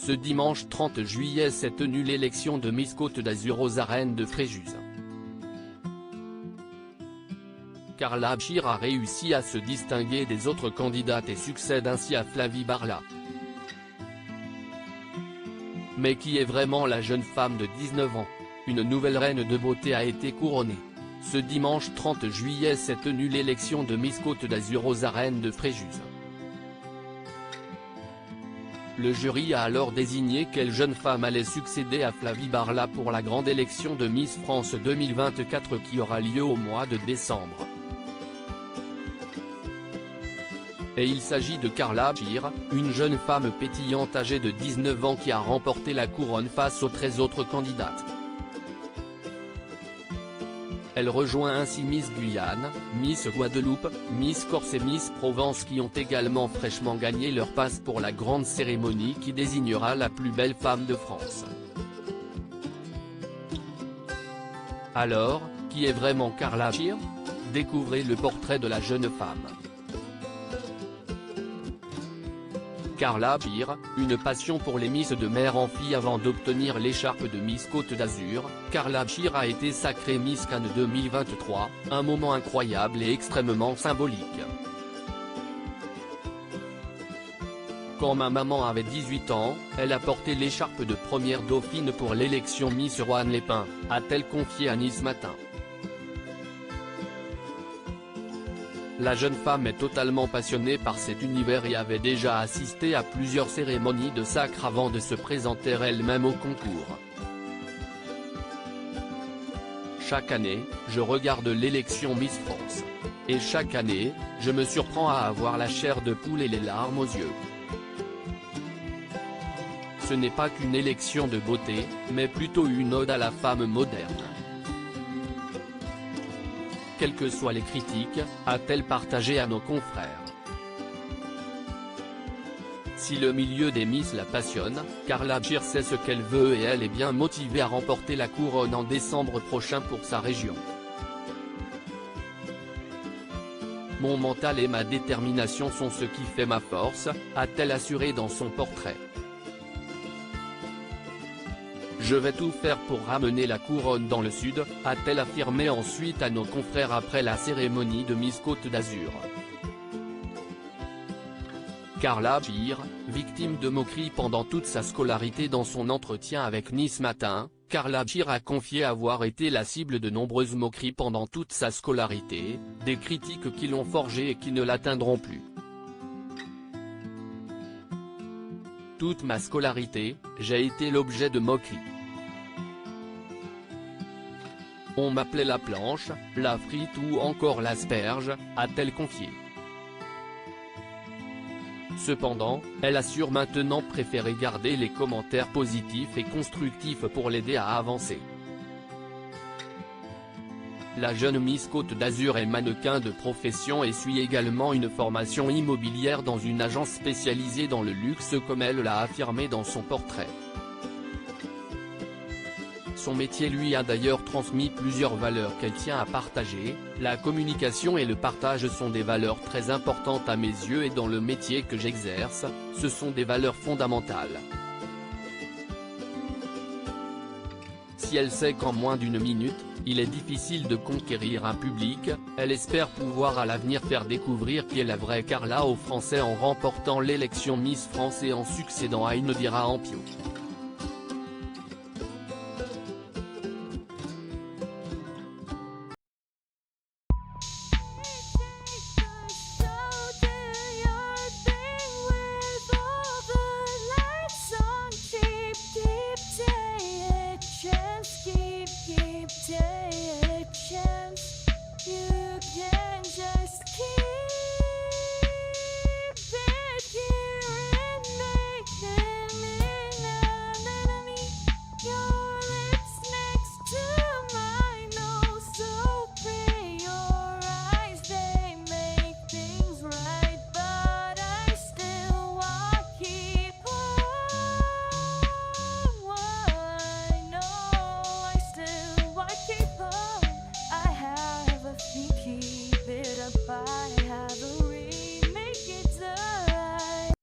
Ce dimanche 30 juillet s'est tenue l'élection de Miss Côte d'Azur aux arènes de Fréjus. Carla Bachir a réussi à se distinguer des autres candidates et succède ainsi à Flavie Barla. Mais qui est vraiment la jeune femme de 19 ans? Une nouvelle reine de beauté a été couronnée. Ce dimanche 30 juillet s'est tenue l'élection de Miss Côte d'Azur aux arènes de Fréjus. Le jury a alors désigné quelle jeune femme allait succéder à Flavie Barla pour la grande élection de Miss France 2024 qui aura lieu au mois de décembre. Et il s'agit de Carla Bachir, une jeune femme pétillante âgée de 19 ans qui a remporté la couronne face aux 13 autres candidates. Elle rejoint ainsi Miss Guyane, Miss Guadeloupe, Miss Corse et Miss Provence qui ont également fraîchement gagné leur passe pour la grande cérémonie qui désignera la plus belle femme de France. Alors, qui est vraiment Carla Bachir? Découvrez le portrait de la jeune femme. Carla Bachir, une passion pour les Miss de mère en fille avant d'obtenir l'écharpe de Miss Côte d'Azur, Carla Bachir a été sacrée Miss Cannes 2023, un moment incroyable et extrêmement symbolique. Quand ma maman avait 18 ans, elle a porté l'écharpe de première dauphine pour l'élection Miss Roanne-les-Pins, a-t-elle confié à Nice Matin. La jeune femme est totalement passionnée par cet univers et avait déjà assisté à plusieurs cérémonies de sacre avant de se présenter elle-même au concours. Chaque année, je regarde l'élection Miss France. Et chaque année, je me surprends à avoir la chair de poule et les larmes aux yeux. Ce n'est pas qu'une élection de beauté, mais plutôt une ode à la femme moderne. Quelles que soient les critiques, a-t-elle partagé à nos confrères. Si le milieu des Miss la passionne, Carla Bachir sait ce qu'elle veut et elle est bien motivée à remporter la couronne en décembre prochain pour sa région. Mon mental et ma détermination sont ce qui fait ma force, a-t-elle assuré dans son portrait. Je vais tout faire pour ramener la couronne dans le sud, a-t-elle affirmé ensuite à nos confrères après la cérémonie de Miss Côte d'Azur. Carla Bachir, victime de moqueries pendant toute sa scolarité. Dans son entretien avec Nice Matin, Carla Bachir a confié avoir été la cible de nombreuses moqueries pendant toute sa scolarité, des critiques qui l'ont forgée et qui ne l'atteindront plus. Toute ma scolarité, j'ai été l'objet de moqueries. On m'appelait la planche, la frite ou encore l'asperge, a-t-elle confié. Cependant, elle assure maintenant préférer garder les commentaires positifs et constructifs pour l'aider à avancer. La jeune Miss Côte d'Azur est mannequin de profession et suit également une formation immobilière dans une agence spécialisée dans le luxe comme elle l'a affirmé dans son portrait. Son métier lui a d'ailleurs transmis plusieurs valeurs qu'elle tient à partager, la communication et le partage sont des valeurs très importantes à mes yeux et dans le métier que j'exerce, ce sont des valeurs fondamentales. Si elle sait qu'en moins d'une minute, il est difficile de conquérir un public, elle espère pouvoir à l'avenir faire découvrir qui est la vraie Carla aux Français en remportant l'élection Miss France et en succédant à Indira Ampio. Keep taking a chance. You